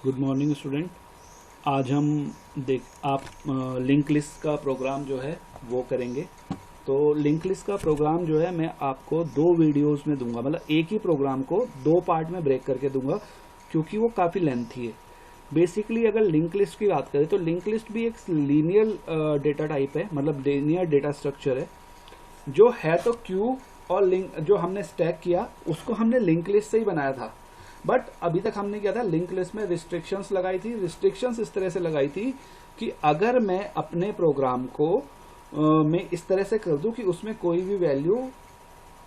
Good morning student. आज हम आप लिंक लिस्ट का प्रोग्राम जो है वो करेंगे। तो लिंक लिस्ट का प्रोग्राम जो है मैं आपको दो वीडियोस में दूंगा, मतलब एक ही प्रोग्राम को दो पार्ट में ब्रेक करके दूंगा क्योंकि वो काफ़ी लेंथी है। बेसिकली अगर लिंक लिस्ट की बात करें तो लिंक लिस्ट भी एक लीनियर डेटा टाइप है, मतलब लीनियर डेटा स्ट्रक्चर है जो है तो क्यू और लिंक जो हमने स्टैक किया उसको हमने लिंक लिस्ट से ही बनाया था। बट अभी तक हमने क्या था, लिंक लिस्ट में रिस्ट्रिक्शंस लगाई थी। रिस्ट्रिक्शंस इस तरह से लगाई थी कि अगर मैं अपने प्रोग्राम को मैं इस तरह से कर दूं कि उसमें कोई भी वैल्यू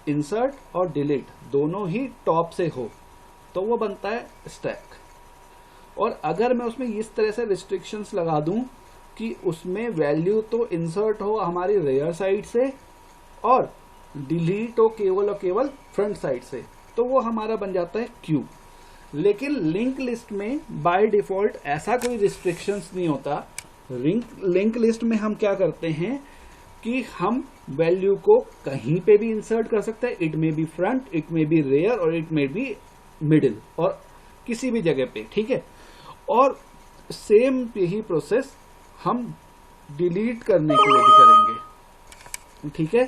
इंसर्ट और डिलीट दोनों ही टॉप से हो तो वो बनता है स्टैक। और अगर मैं उसमें इस तरह से रिस्ट्रिक्शंस लगा दूं कि उसमें वैल्यू तो इंसर्ट हो हमारी रेयर साइड से और डिलीट हो केवल और केवल फ्रंट साइड से, तो वो हमारा बन जाता है क्यू। लेकिन लिंक लिस्ट में बाय डिफॉल्ट ऐसा कोई रिस्ट्रिक्शंस नहीं होता। लिंक लिस्ट में हम क्या करते हैं कि हम वैल्यू को कहीं पे भी इंसर्ट कर सकते हैं। It may be front, it may be rear और इट मे बी मिडिल और किसी भी जगह पे, ठीक है। और सेम यही प्रोसेस हम डिलीट करने के लिए भी करेंगे, ठीक है।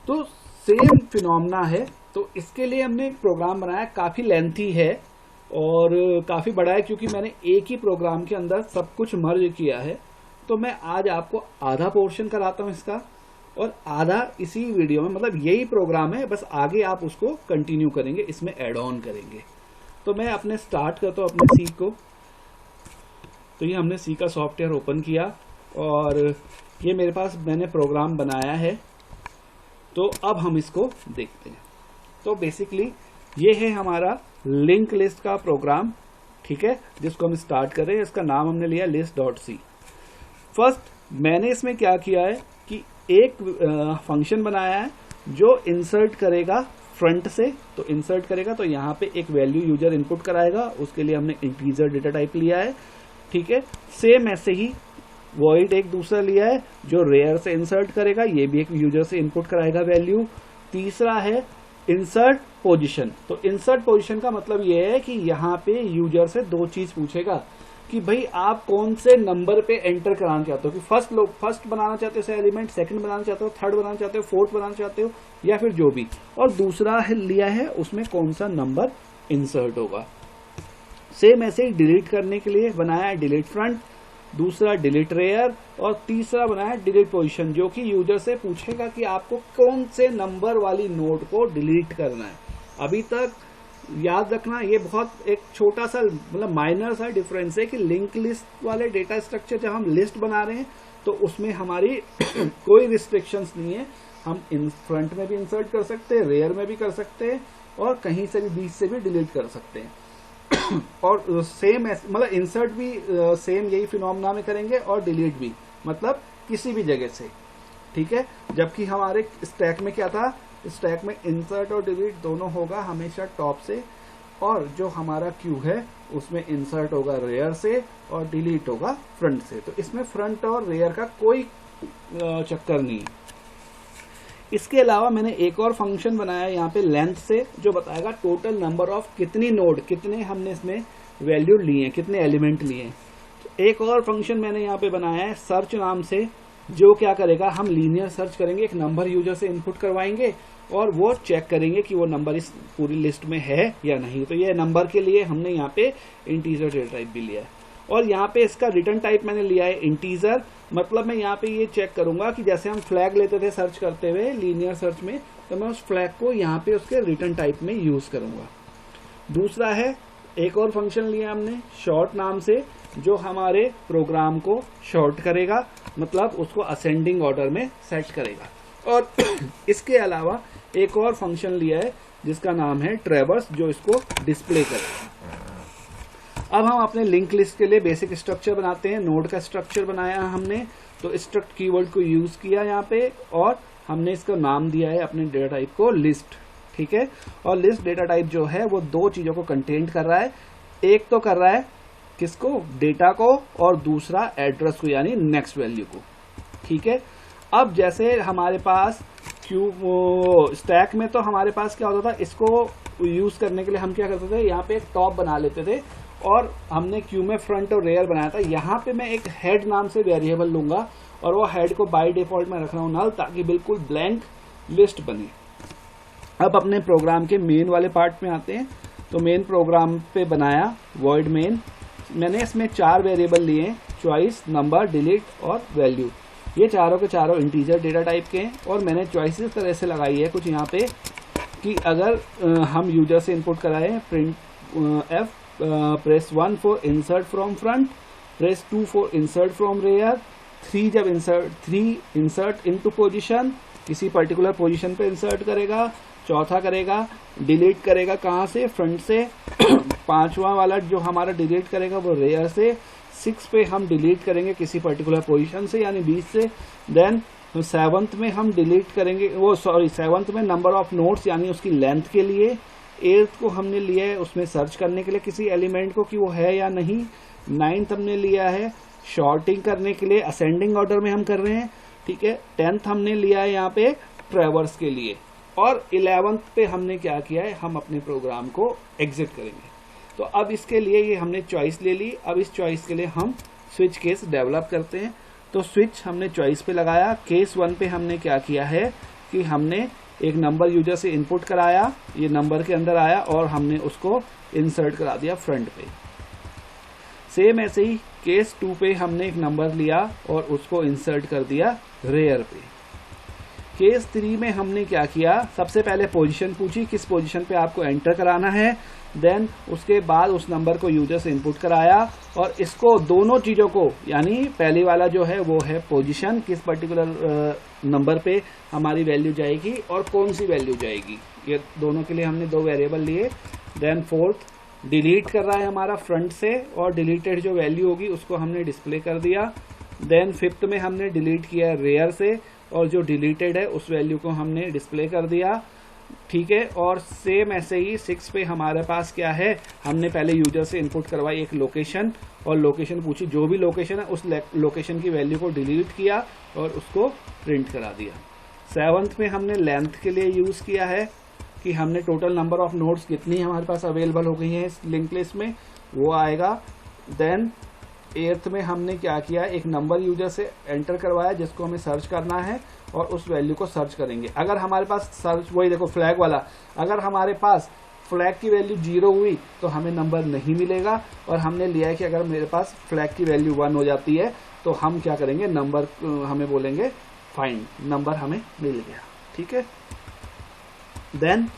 तो सेम फिनोमेना है। तो इसके लिए हमने एक प्रोग्राम बनाया, काफी लेंथी है और काफी बड़ा है क्योंकि मैंने एक ही प्रोग्राम के अंदर सब कुछ मर्ज किया है। तो मैं आज आपको आधा पोर्शन कराता हूं इसका और आधा इसी वीडियो में, मतलब यही प्रोग्राम है, बस आगे आप उसको कंटिन्यू करेंगे, इसमें एड ऑन करेंगे। तो मैं अपने स्टार्ट करता हूं अपने सी को। तो ये हमने सी का सॉफ्टवेयर ओपन किया और ये मेरे पास मैंने प्रोग्राम बनाया है। तो अब हम इसको देखते हैं। तो बेसिकली ये है हमारा लिंक लिस्ट का प्रोग्राम, ठीक है, जिसको हम स्टार्ट कर रहे हैं। इसका नाम हमने लिया list.c। फर्स्ट मैंने इसमें क्या किया है कि एक फंक्शन बनाया है जो इंसर्ट करेगा फ्रंट से। तो इंसर्ट करेगा तो यहाँ पे एक वैल्यू यूजर इनपुट कराएगा, उसके लिए हमने इंटीजर डेटा टाइप लिया है, ठीक है। सेम ऐसे ही वॉइड एक दूसरा लिया है जो रेयर से इंसर्ट करेगा, ये भी एक यूजर से इनपुट कराएगा वैल्यू। तीसरा है इंसर्ट पोजीशन। तो इंसर्ट पोजीशन का मतलब ये है कि यहाँ पे यूजर से दो चीज पूछेगा कि भाई आप कौन से नंबर पे एंटर कराना चाहते हो, कि फर्स्ट बनाना चाहते हो एलिमेंट, सेकंड बनाना चाहते हो, थर्ड बनाना चाहते हो, फोर्थ बनाना चाहते हो, या फिर जो भी। और दूसरा लिया है उसमें कौन सा नंबर इंसर्ट होगा। सेम ऐसे ही डिलीट करने के लिए बनाया है डिलीट फ्रंट, दूसरा डिलीट रेयर और तीसरा बनाया डिलीट पोजीशन, जो कि यूजर से पूछेगा कि आपको कौन से नंबर वाली नोड को डिलीट करना है। अभी तक याद रखना ये बहुत एक छोटा सा, मतलब माइनर सा डिफरेंस है कि लिंक लिस्ट वाले डेटा स्ट्रक्चर जब हम लिस्ट बना रहे हैं तो उसमें हमारी कोई रिस्ट्रिक्शंस नहीं है। हम इन फ्रंट में भी इंसर्ट कर सकते हैं, रेयर में भी कर सकते हैं और कहीं से भी बीच से भी डिलीट कर सकते हैं। और सेम मतलब इंसर्ट भी सेम यही फिनोमेना में करेंगे और डिलीट भी, मतलब किसी भी जगह से, ठीक है। जबकि हमारे स्टैक में क्या था, स्टैक में इंसर्ट और डिलीट दोनों होगा हमेशा टॉप से, और जो हमारा क्यू है उसमें इंसर्ट होगा रेयर से और डिलीट होगा फ्रंट से। तो इसमें फ्रंट और रेयर का कोई चक्कर नहीं है। इसके अलावा मैंने एक और फंक्शन बनाया यहाँ पे लेंथ से, जो बताएगा टोटल नंबर ऑफ कितनी नोड, कितने हमने इसमें वैल्यू लिए, कितने एलिमेंट लिए। तो एक और फंक्शन मैंने यहाँ पे बनाया है सर्च नाम से, जो क्या करेगा, हम लीनियर सर्च करेंगे, एक नंबर यूजर से इनपुट करवाएंगे और वो चेक करेंगे कि वो नंबर इस पूरी लिस्ट में है या नहीं। तो ये नंबर के लिए हमने यहाँ पे इंटीजर डेटा टाइप भी लिया है। और यहाँ पे इसका रिटर्न टाइप मैंने लिया है इंटीजर। मतलब मैं यहाँ पे ये चेक करूंगा कि जैसे हम फ्लैग लेते थे सर्च करते हुए लीनियर सर्च में, तो मैं उस फ्लैग को यहाँ पे उसके रिटर्न टाइप में यूज करूंगा। दूसरा है एक और फंक्शन लिया हमने शॉर्ट नाम से, जो हमारे प्रोग्राम को शॉर्ट करेगा, मतलब उसको असेंडिंग ऑर्डर में सेट करेगा। और इसके अलावा एक और फंक्शन लिया है जिसका नाम है ट्रैवर्स, जो इसको डिस्प्ले करेगा। अब हम अपने लिंक लिस्ट के लिए बेसिक स्ट्रक्चर बनाते हैं। नोड का स्ट्रक्चर बनाया हमने, तो स्ट्रक्ट कीवर्ड को यूज किया यहाँ पे और हमने इसका नाम दिया है अपने डेटा टाइप को लिस्ट, ठीक है। और लिस्ट डेटा टाइप जो है वो दो चीजों को कंटेन कर रहा है। एक तो कर रहा है किसको, डेटा को, और दूसरा एड्रेस को, यानी नेक्स्ट वैल्यू को, ठीक है। अब जैसे हमारे पास स्टैक में तो हमारे पास क्या होता था, इसको यूज करने के लिए हम क्या करते थे, यहाँ पे एक टॉप बना लेते थे और हमने क्यू में फ्रंट और रेयर बनाया था। यहाँ पे मैं एक हेड नाम से वेरिएबल लूंगा और वो हेड को बाय डिफॉल्ट में रख रहा हूँ नल, ताकि बिल्कुल ब्लैंक लिस्ट बने। अब अपने प्रोग्राम के मेन वाले पार्ट में आते हैं। तो मेन प्रोग्राम पे बनाया वॉइड मेन, मैंने इसमें 4 वेरिएबल लिए, चॉइस, नंबर, डिलीट और वैल्यू। ये चारों के चारों इंटीजर डेटा टाइप के हैं और मैंने चॉइस इस तरह से लगाई है कुछ यहाँ पे कि अगर हम यूजर से इनपुट कराएं printf, press 1 for insert from front, press 2 for insert from rear, 3 जब इंसर्ट इनटू पोजीशन, किसी पर्टिकुलर पोजीशन पे इंसर्ट करेगा, चौथा करेगा डिलीट करेगा कहाँ से, फ्रंट से, 5वां वाला जो हमारा डिलीट करेगा वो रेयर से, 6 पे हम डिलीट करेंगे किसी पर्टिकुलर पोजीशन से यानी 20 से, देन 7th में हम डिलीट करेंगे 7th में नंबर ऑफ नोड्स यानी उसकी लेंथ के लिए, 8th को हमने लिया है उसमें सर्च करने के लिए किसी एलिमेंट को कि वो है या नहीं, 9th हमने लिया है शॉर्टिंग करने के लिए, असेंडिंग ऑर्डर में हम कर रहे हैं, ठीक है, 10th हमने लिया है यहाँ पे ट्रैवर्स के लिए, और 11th पे हमने क्या किया है, हम अपने प्रोग्राम को एग्जिट करेंगे। तो अब इसके लिए ये हमने चॉइस ले ली। अब इस चॉइस के लिए हम स्विच केस डेवलप करते हैं। तो स्विच हमने चॉइस पे लगाया। केस 1 पे हमने क्या किया है कि हमने एक नंबर यूजर से इनपुट कराया, ये नंबर के अंदर आया और हमने उसको इंसर्ट करा दिया फ्रंट पे। सेम ऐसे ही केस 2 पे हमने एक नंबर लिया और उसको इंसर्ट कर दिया रेयर पे। केस 3 में हमने क्या किया, सबसे पहले पोजीशन पूछी किस पोजीशन पे आपको एंटर कराना है, देन उसके बाद उस नंबर को यूजर से इनपुट कराया और इसको दोनों चीजों को, यानी पहली वाला जो है वो है पोजीशन, किस पर्टिकुलर नंबर पे हमारी वैल्यू जाएगी और कौन सी वैल्यू जाएगी, ये दोनों के लिए हमने 2 वेरिएबल लिए। देन 4th डिलीट कर रहा है हमारा फ्रंट से और डिलीटेड जो वैल्यू होगी उसको हमने डिस्प्ले कर दिया। देन 5th में हमने डिलीट किया रेयर से और जो डिलीटेड है उस वैल्यू को हमने डिस्प्ले कर दिया, ठीक है। और सेम ऐसे ही 6 पे हमारे पास क्या है, हमने पहले यूजर से इनपुट करवाई एक लोकेशन और लोकेशन पूछी, जो भी लोकेशन है उस लोकेशन की वैल्यू को डिलीट किया और उसको प्रिंट करा दिया। 7th में हमने लेंथ के लिए यूज किया है कि हमने टोटल नंबर ऑफ नोड्स कितनी हमारे पास अवेलेबल हो गई है इस लिंक लिस्ट में, वो आएगा। देन 8th में हमने क्या किया, एक नंबर यूजर से एंटर करवाया जिसको हमें सर्च करना है और उस वैल्यू को सर्च करेंगे। अगर हमारे पास सर्च, वही देखो फ्लैग वाला, अगर हमारे पास फ्लैग की वैल्यू 0 हुई तो हमें नंबर नहीं मिलेगा, और हमने लिया है कि अगर मेरे पास फ्लैग की वैल्यू 1 हो जाती है तो हम क्या करेंगे, नंबर हमें बोलेंगे फाइंड, नंबर हमें मिल गया, ठीक है। देन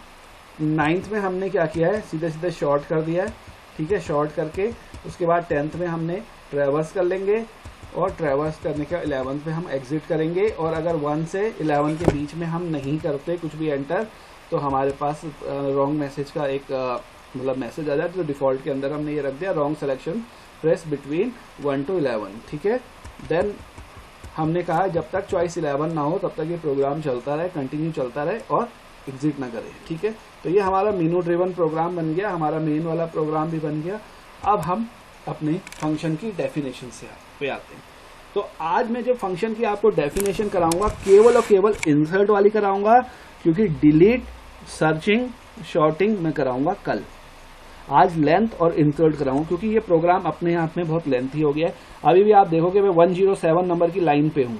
9th में हमने क्या किया है, सीधे सीधे शॉर्ट कर दिया है, ठीक है। शॉर्ट करके उसके बाद 10th में हमने ट्रैवर्स कर लेंगे और ट्रैवर्स करने के 11th में हम एग्जिट करेंगे, और अगर 1 से 11 के बीच में हम नहीं करते कुछ भी एंटर तो हमारे पास रॉन्ग मैसेज का एक मतलब मैसेज आ जाए। तो डिफॉल्ट के अंदर हमने ये रख दिया wrong selection press between 1 to 11, ठीक है। देन हमने कहा जब तक चॉइस 11 ना हो तब तक ये प्रोग्राम चलता रहे, कंटिन्यू चलता रहे और एग्जिट ना करे, ठीक है। तो ये हमारा मेनू ड्रिवन प्रोग्राम बन गया, हमारा मेन वाला प्रोग्राम भी बन गया। अब हम अपने फंक्शन की डेफिनेशन से पे आते हैं। तो आज मैं जो फंक्शन की आपको डेफिनेशन कराऊंगा केवल और केवल इंसर्ट वाली कराऊंगा, क्योंकि डिलीट, सर्चिंग, शॉर्टिंग मैं कराऊंगा कल। आज लेंथ और इंसर्ट कराऊंगा क्योंकि ये प्रोग्राम अपने आप में बहुत लेंथी हो गया है। अभी भी आप देखोगे मैं 107 नंबर की लाइन पे हूं,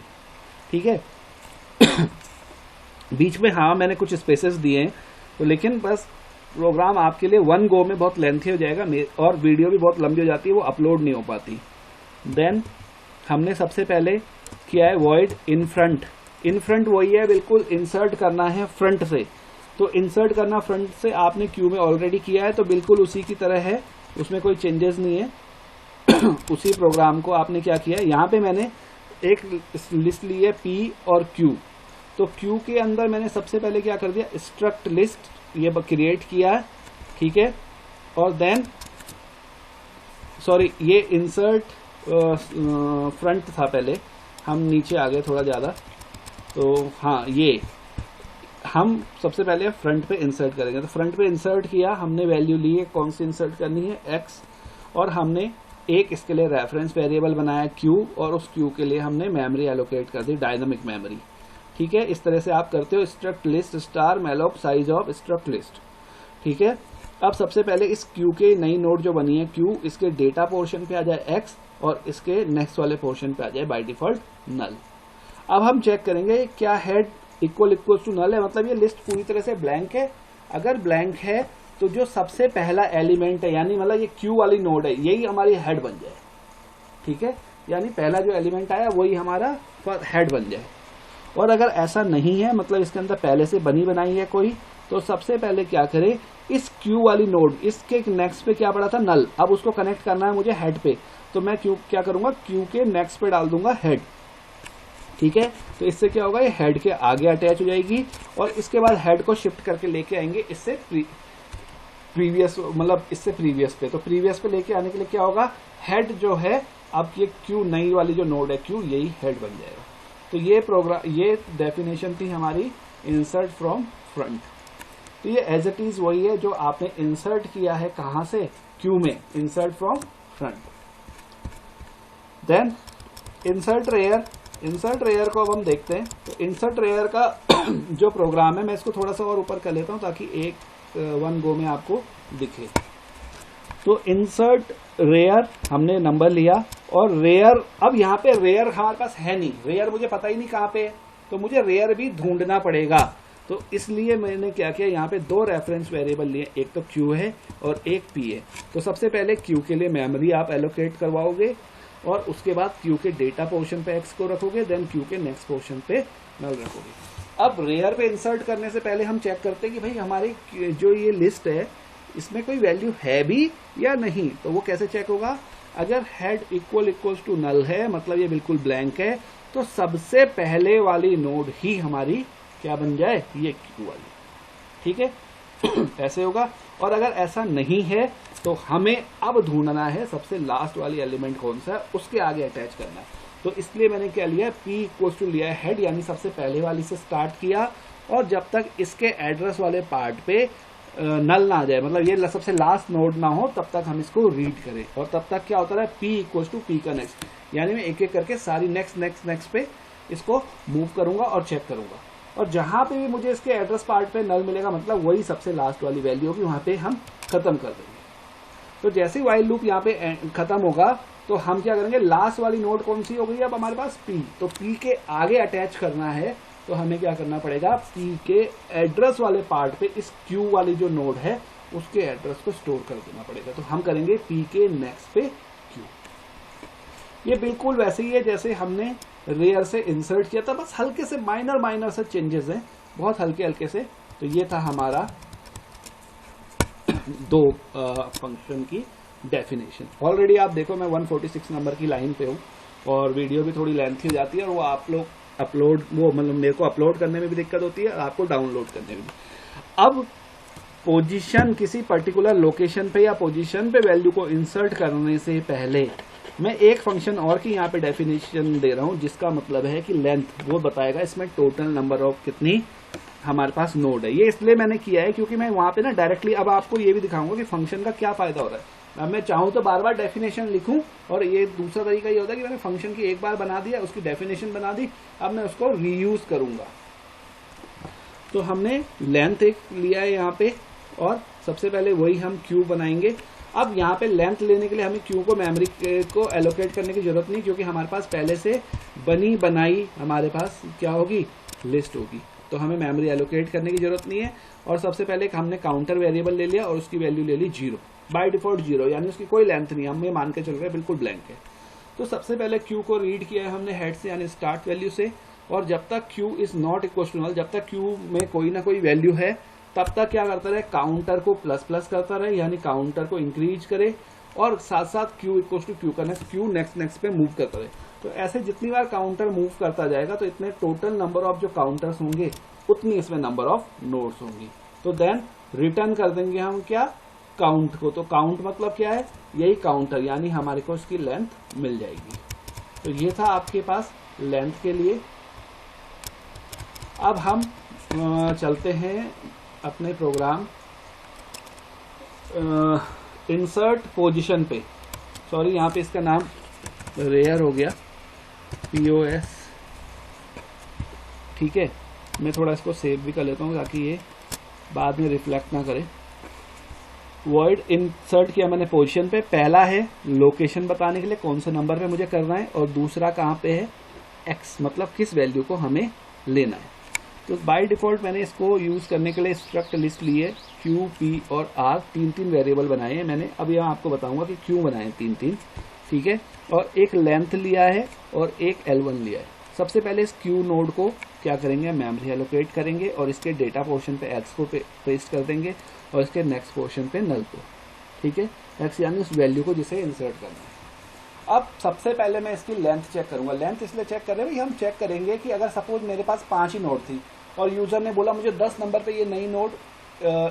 ठीक है। बीच में हाँ मैंने कुछ स्पेसेस दिए हैं, तो लेकिन बस प्रोग्राम आपके लिए 1 गो में बहुत लेंथी हो जाएगा और वीडियो भी बहुत लंबी हो जाती है, वो अपलोड नहीं हो पाती। देन हमने सबसे पहले किया है void in front. In front वही है, बिल्कुल इंसर्ट करना है फ्रंट से। तो इंसर्ट करना फ्रंट से आपने क्यू में ऑलरेडी किया है, तो बिल्कुल उसी की तरह है, उसमें कोई चेंजेस नहीं है। उसी प्रोग्राम को आपने क्या किया है, यहाँ पे मैंने एक लिस्ट ली है पी और क्यू। तो क्यू के अंदर मैंने सबसे पहले क्या कर दिया, स्ट्रक्ट लिस्ट ये क्रिएट किया है, ठीक है। और देन सॉरी ये इंसर्ट फ्रंट था पहले, हम नीचे आ गए थोड़ा ज़्यादा। तो हाँ ये हम सबसे पहले फ्रंट पे इंसर्ट करेंगे। तो फ्रंट पे इंसर्ट किया, हमने वैल्यू ली है, कौन सी इंसर्ट करनी है, एक्स, और हमने एक इसके लिए रेफरेंस वेरिएबल बनाया क्यू, और उस क्यू के लिए हमने मेमोरी एलोकेट कर दी, डायनामिक मेमोरी, ठीक है। इस तरह से आप करते हो struct list star malloc size of struct list, ठीक है। अब सबसे पहले इस क्यू के नई नोड जो बनी है क्यू, इसके डेटा पोर्शन पे आ जाए एक्स और इसके नेक्स्ट वाले पोर्शन पे आ जाए बाय डिफॉल्ट नल। अब हम चेक करेंगे क्या हेड इक्वल टू नल है, मतलब ये लिस्ट पूरी तरह से ब्लैंक है। अगर ब्लैंक है तो जो सबसे पहला एलिमेंट है, यानी मतलब ये क्यू वाली नोड है, यही हमारी हेड बन जाए। ठीक है, यानी पहला जो एलिमेंट आया वही हमारा हेड बन जाए। और अगर ऐसा नहीं है, मतलब इसके अंदर पहले से बनी बनाई है कोई, तो सबसे पहले क्या करे, इस क्यू वाली नोड, इसके नेक्स्ट पे क्या पड़ा था नल, अब उसको कनेक्ट करना है मुझे हेड पे, तो मैं क्या करूंगा, क्यू के नेक्स्ट पे डाल दूंगा हेड। ठीक है, तो इससे क्या होगा, ये हेड के आगे अटैच हो जाएगी और इसके बाद हेड को शिफ्ट करके लेके आएंगे इससे प्रीवियस, मतलब इससे प्रीवियस पे। तो प्रीवियस पे लेके आने के लिए क्या होगा, हेड जो है, अब ये क्यू नई वाली जो नोड है क्यू, यही हेड बन जाएगा। तो ये प्रोग्राम, ये डेफिनेशन थी हमारी इंसर्ट फ्रॉम फ्रंट। तो ये एज इट इज वही है जो आपने इंसर्ट किया है, कहां से, क्यू में, insert from front. Then insert rear, insert rear को अब हम देखते हैं। तो इंसर्ट रेयर का जो प्रोग्राम है, मैं इसको थोड़ा सा और ऊपर कर लेता हूं ताकि वन गो में आपको दिखे। तो इंसर्ट रेयर हमने नंबर लिया और रेयर, अब यहाँ पे रेयर हमारे पास है नहीं, रेयर मुझे पता ही नहीं कहाँ पे है, तो मुझे रेयर भी ढूंढना पड़ेगा। तो इसलिए मैंने क्या किया, यहाँ पे दो रेफरेंस वेरिएबल लिए, एक तो क्यू है और एक पी है। तो सबसे पहले क्यू के लिए मेमोरी आप एलोकेट करवाओगे और उसके बाद क्यू के डेटा पोर्शन पे एक्स को रखोगे, देन क्यू के नेक्स्ट पोर्शन पे नल रखोगे। अब रेयर पे इंसर्ट करने से पहले हम चेक करते हैं कि भाई हमारी जो ये लिस्ट है इसमें कोई वैल्यू है भी या नहीं। तो वो कैसे चेक होगा, अगर हेड इक्वल्स टू नल है, मतलब ये बिल्कुल ब्लैंक है, तो सबसे पहले वाली नोड ही हमारी क्या बन जाए, ये क्यू वाली। ठीक है ऐसे होगा। और अगर ऐसा नहीं है तो हमें अब ढूंढना है सबसे लास्ट वाली एलिमेंट कौन सा है, उसके आगे अटैच करना है। तो इसलिए मैंने क्या लिया, पी इक्वल्स टू लिया है हेड, यानी सबसे पहले वाली से स्टार्ट किया और जब तक इसके एड्रेस वाले पार्ट पे नल ना आ जाए, मतलब ये सबसे लास्ट नोड ना हो, तब तक हम इसको रीड करें। और तब तक क्या होता है, पी इक्वल्स टू पी का नेक्स्ट, यानी मैं एक एक करके सारी नेक्स्ट नेक्स्ट नेक्स्ट पे इसको मूव करूंगा और चेक करूंगा। और जहां पे भी मुझे इसके एड्रेस पार्ट पे नल मिलेगा, मतलब वही सबसे लास्ट वाली वैल्यू होगी, वहां पे हम खत्म कर देंगे। तो जैसे वाइल लूप यहाँ पे खत्म होगा तो हम क्या करेंगे, लास्ट वाली नोड कौन सी हो गई अब हमारे पास, पी। तो पी के आगे अटैच करना है, तो हमें क्या करना पड़ेगा, पी के एड्रेस वाले पार्ट पे इस क्यू वाली जो नोड है उसके एड्रेस को स्टोर कर देना पड़ेगा। तो हम करेंगे पी के नेक्स्ट पे क्यू। ये बिल्कुल वैसे ही है जैसे हमने रेयर से इंसर्ट किया था, बस हल्के से माइनर से चेंजेस हैं, बहुत हल्के हल्के से। तो ये था हमारा दो फंक्शन की डेफिनेशन। ऑलरेडी आप देखो मैं 146 नंबर की लाइन पे हूँ और वीडियो भी थोड़ी लेंथी हो जाती है और वो आप लोग अपलोड, वो मतलब मेरे को अपलोड करने में भी दिक्कत होती है और आपको डाउनलोड करने में भी। अब पोजीशन, किसी पर्टिकुलर लोकेशन पे या पोजीशन पे वैल्यू को इंसर्ट करने से पहले मैं एक फंक्शन और की यहाँ पे डेफिनेशन दे रहा हूँ, जिसका मतलब है कि लेंथ वो बताएगा इसमें टोटल नंबर ऑफ कितनी हमारे पास नोड है। ये इसलिए मैंने किया है क्योंकि मैं वहां पे ना डायरेक्टली अब आपको ये भी दिखाऊंगा कि फंक्शन का क्या फायदा हो रहा है। अब मैं चाहूँ तो बार बार डेफिनेशन लिखूं, और ये दूसरा तरीका ये होता है कि मैंने फंक्शन की एक बार बना दिया, उसकी डेफिनेशन बना दी, अब मैं उसको रीयूज करूंगा। तो हमने लेंथ एक लिया है यहाँ पे और सबसे पहले वही हम क्यू बनाएंगे। अब यहाँ पे लेंथ लेने के लिए हमें क्यू को मेमोरी को एलोकेट करने की जरूरत नहीं, क्योंकि हमारे पास पहले से बनी बनाई हमारे पास क्या होगी, लिस्ट होगी। तो हमें मेमोरी एलोकेट करने की जरूरत नहीं है। और सबसे पहले हमने काउंटर वेरिएबल ले लिया और उसकी वैल्यू ले ली 0, बाय डिफॉल्ट 0, यानी उसकी कोई लेंथ नहीं, हम ये मान के चल रहे हैं बिल्कुल ब्लैंक है। तो सबसे पहले क्यू को रीड किया है हमने हेड से, यानी स्टार्ट वैल्यू से, और जब तक queue is not equal to null, जब तक क्यू में कोई ना कोई वैल्यू है, तब तक क्या करता रहे, काउंटर को प्लस प्लस करता रहे, यानी काउंटर को इंक्रीज करे, और साथ साथ क्यू इक्वल टू क्यू का नेक्स्ट, क्यू नेक्स्ट नेक्स्ट पे मूव करता रहे। तो ऐसे जितनी बार काउंटर मूव करता जाएगा तो इतने टोटल नंबर ऑफ जो काउंटर्स होंगे उतनी इसमें नंबर ऑफ नोड्स होंगी। तो देन रिटर्न कर देंगे हम क्या, काउंट को। तो काउंट मतलब क्या है, यही काउंटर, यानी हमारे को इसकी लेंथ मिल जाएगी। तो ये था आपके पास लेंथ के लिए। अब हम चलते हैं अपने प्रोग्राम इंसर्ट पोजीशन पे। सॉरी, यहाँ पे इसका नाम रेयर हो गया, POS। ठीक है, मैं थोड़ा इसको सेव भी कर लेता हूँ ताकि ये बाद में रिफ्लेक्ट ना करे। वॉइड इंसर्ट किया मैंने पोजीशन पे, पहला है लोकेशन बताने के लिए कौन से नंबर पे मुझे करना है, और दूसरा कहाँ पे है एक्स, मतलब किस वैल्यू को हमें लेना है। तो बाय डिफॉल्ट मैंने इसको यूज़ करने के लिए स्ट्रक्ट लिस्ट ली है, क्यू पी और आर, तीन वेरिएबल बनाए हैं मैंने। अब यहाँ आपको बताऊंगा कि क्यों बनाए तीन, ठीक है। और एक लेंथ लिया है और एक L1 लिया है। सबसे पहले इस क्यू नोड को क्या करेंगे, मेमोरी एलोकेट करेंगे और इसके डेटा पोर्शन पे एक्स को पेस्ट कर देंगे और इसके नेक्स्ट पोर्शन पे नल को, ठीक है, एक्स यानी उस वैल्यू को जिसे इंसर्ट करना है। अब सबसे पहले मैं इसकी लेंथ चेक करूंगा। लेंथ इसलिए चेक कर रहे हैं, हम चेक करेंगे कि अगर सपोज मेरे पास 5 ही नोड थी और यूजर ने बोला मुझे 10 नंबर पे ये नई नोड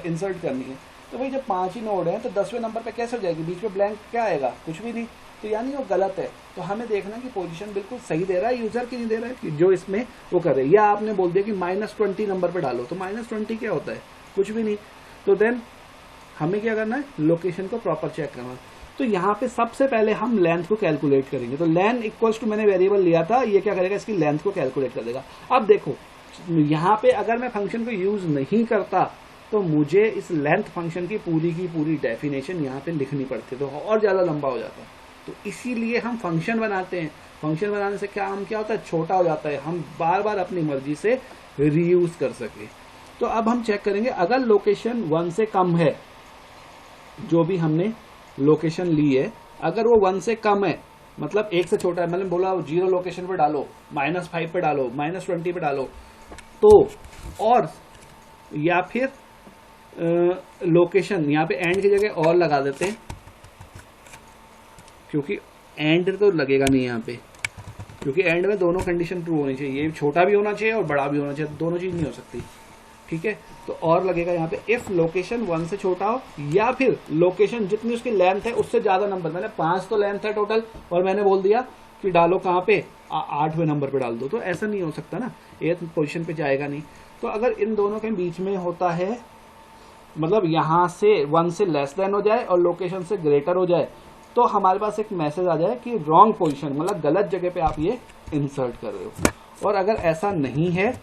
इंसर्ट करनी है, तो भाई जब 5 ही नोड है तो 10वें नंबर पे कैसे हो जाएगी, बीच में ब्लैंक क्या आएगा, कुछ भी नहीं, तो यानी वो गलत है। तो हमें देखना कि पोजीशन बिल्कुल सही दे रहा है यूजर की नहीं दे रहा है, कि जो इसमें वो कर रहे हैं। या आपने बोल दिया कि -20 नंबर पे डालो, तो -20 क्या होता है, कुछ भी नहीं। तो देन हमें क्या करना है, लोकेशन को प्रॉपर चेक करना है। तो यहाँ पे सबसे पहले हम लेंथ को कैलकुलेट करेंगे। तो लेंथ इक्वल्स टू मैंने वेरिएबल लिया था, ये क्या करेगा, इसकी लेंथ को कैलकुलेट कर देगा। अब देखो यहाँ पे अगर मैं फंक्शन को यूज नहीं करता तो मुझे इस लेंथ फंक्शन की पूरी डेफिनेशन यहाँ पे लिखनी पड़ती है, तो और ज्यादा लंबा हो जाता है। तो इसीलिए हम फंक्शन बनाते हैं। फंक्शन बनाने से क्या होता है, छोटा हो जाता है, हम बार बार अपनी मर्जी से रीयूज कर सके। तो अब हम चेक करेंगे, अगर लोकेशन 1 से कम है, जो भी हमने लोकेशन ली है, अगर वो 1 से कम है, मतलब 1 से छोटा है, मतलब बोला 0 लोकेशन पे डालो, -5 पे डालो, -20 पे डालो, तो और या फिर लोकेशन यहाँ पे एंड की जगह और लगा देते हैं, क्योंकि एंड तो लगेगा नहीं यहाँ पे, क्योंकि एंड में दोनों कंडीशन ट्रू होनी चाहिए, ये छोटा भी होना चाहिए और बड़ा भी होना चाहिए, दोनों चीज नहीं हो सकती, ठीक है। तो और लगेगा यहाँ पे इफ लोकेशन 1 से छोटा हो, या फिर लोकेशन जितनी उसकी लेंथ है उससे ज्यादा नंबर, मैंने 5 तो लेंथ है टोटल, और मैंने बोल दिया कि डालो कहाँ पे, 8वें नंबर पे डाल दो, तो ऐसा नहीं हो सकता ना, 8th पोजीशन पे जाएगा नहीं। तो अगर इन दोनों के बीच में होता है, मतलब यहाँ से 1 से लेस देन हो जाए और लोकेशन से ग्रेटर हो जाए, तो हमारे पास एक मैसेज आ जाए कि रॉन्ग पोजीशन, मतलब गलत जगह पे आप ये इंसर्ट कर रहे हो। और अगर ऐसा नहीं है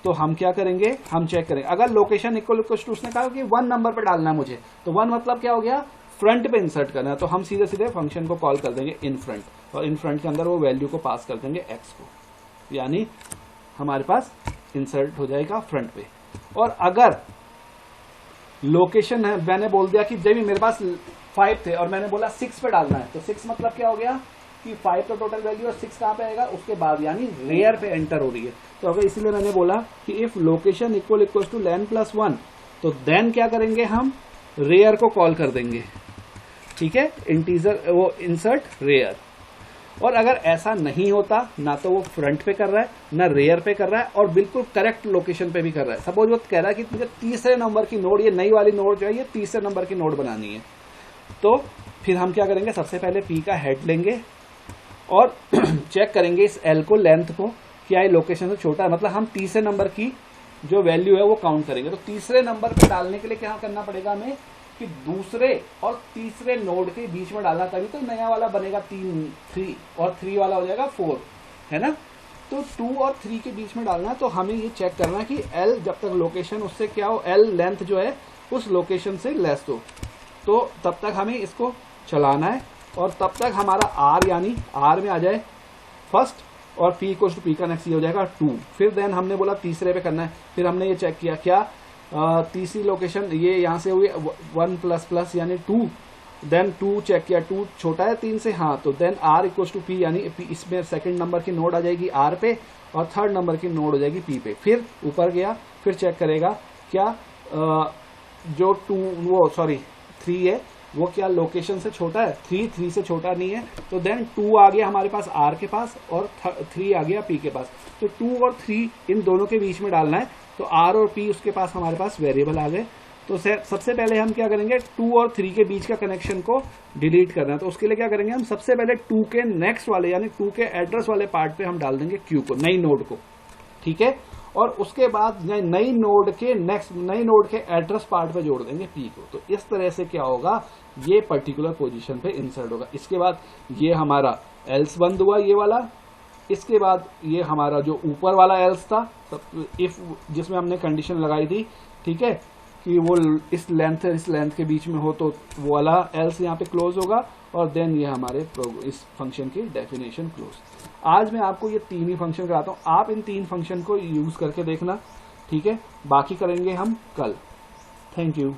तो हम क्या करेंगे, हम चेक करेंगे, अगर लोकेशन इक्वल टू, उसने कहा कि 1 नंबर पे डालना है मुझे, तो 1 मतलब क्या हो गया, फ्रंट पे इंसर्ट करना है, तो हम सीधे सीधे फंक्शन को कॉल कर देंगे इन फ्रंट, और इन फ्रंट के अंदर वो वैल्यू को पास कर देंगे एक्स को, यानी हमारे पास इंसर्ट हो जाएगा फ्रंट पे। और अगर लोकेशन है, मैंने बोल दिया कि जब भी मेरे पास 5 थे और मैंने बोला 6 पे डालना है, तो 6 मतलब क्या हो गया कि 5 तो टोटल वैल्यू और 6 कहाँ पे आएगा, उसके बाद, यानी रेयर पे एंटर हो रही है। तो अगर इसलिए मैंने बोला कि if location equals two lane plus 1, तो देन क्या करेंगे, हम रेयर को कॉल कर देंगे, ठीक है, इंटीजर वो इंसर्ट रेयर। और अगर ऐसा नहीं होता, ना तो वो फ्रंट पे कर रहा है, ना रेयर पे कर रहा है, और बिल्कुल करेक्ट लोकेशन पे भी कर रहा है, सपोज वो कह रहा है कि मुझे तीसरे नंबर की नोड, ये नई वाली नोड जो है ये तीसरे नंबर की नोड बनानी है, तो फिर हम क्या करेंगे, सबसे पहले पी का हेड लेंगे और चेक करेंगे इस एल को, लेंथ को, क्या ये लोकेशन से छोटा है, मतलब हम तीसरे नंबर की जो वैल्यू है वो काउंट करेंगे। तो तीसरे नंबर पे डालने के लिए क्या करना पड़ेगा हमें, कि दूसरे और तीसरे नोड के बीच में डालना, तभी तो नया वाला बनेगा 3 और 3 वाला हो जाएगा 4, है ना। तो 2 और 3 के बीच में डालना है। तो हमें ये चेक करना है कि एल जब तक लोकेशन उससे क्या हो, एल लेंथ जो है उस लोकेशन से लेस हो, तो तब तक हमें इसको चलाना है, और तब तक हमारा आर, यानी आर में आ जाए फर्स्ट, और पी इक्वल टू पी का नेक्स्ट ये हो जाएगा 2। फिर देन हमने बोला तीसरे पे करना है, फिर हमने ये चेक किया क्या, तीसरी लोकेशन ये यहाँ से हुई 1++ यानी 2, देन 2 चेक किया, 2 छोटा है 3 से, हाँ, तो then R equal to P, यानी इसमें सेकंड नंबर की नोड आ जाएगी आर पे और थर्ड नंबर की नोड हो जाएगी पी पे। फिर ऊपर गया, फिर चेक करेगा क्या जो 3 है वो क्या लोकेशन से छोटा है, 3 से छोटा नहीं है, तो देन 2 आ गया हमारे पास आर के पास और 3 आ गया पी के पास। तो 2 और 3 इन दोनों के बीच में डालना है, तो आर और पी उसके पास हमारे पास वेरिएबल आ गए। तो सबसे पहले हम क्या करेंगे, 2 और 3 के बीच का कनेक्शन को डिलीट करना है। तो उसके लिए क्या करेंगे, हम सबसे पहले 2 के नेक्स्ट वाले, यानी 2 के एड्रेस वाले पार्ट पे हम डाल देंगे क्यू को, नई नोड को, ठीक है, और उसके बाद नई नोड के एड्रेस पार्ट पे जोड़ देंगे पी को। तो इस तरह से क्या होगा, ये पर्टिकुलर पोजीशन पे इंसर्ट होगा। इसके बाद ये हमारा एल्स बंद हुआ, ये वाला, इसके बाद ये हमारा जो ऊपर वाला एल्स था, इफ जिसमें हमने कंडीशन लगाई थी, ठीक है, कि वो इस लेंथ और इस लेंथ के बीच में हो तो वो वाला एल्स यहाँ पे क्लोज होगा, और देन ये हमारे इस फंक्शन की डेफिनेशन क्लोज। आज मैं आपको ये तीन ही फंक्शन कराता हूँ, आप इन तीन फंक्शन को यूज करके देखना, ठीक है। बाकी करेंगे हम कल। Thank you.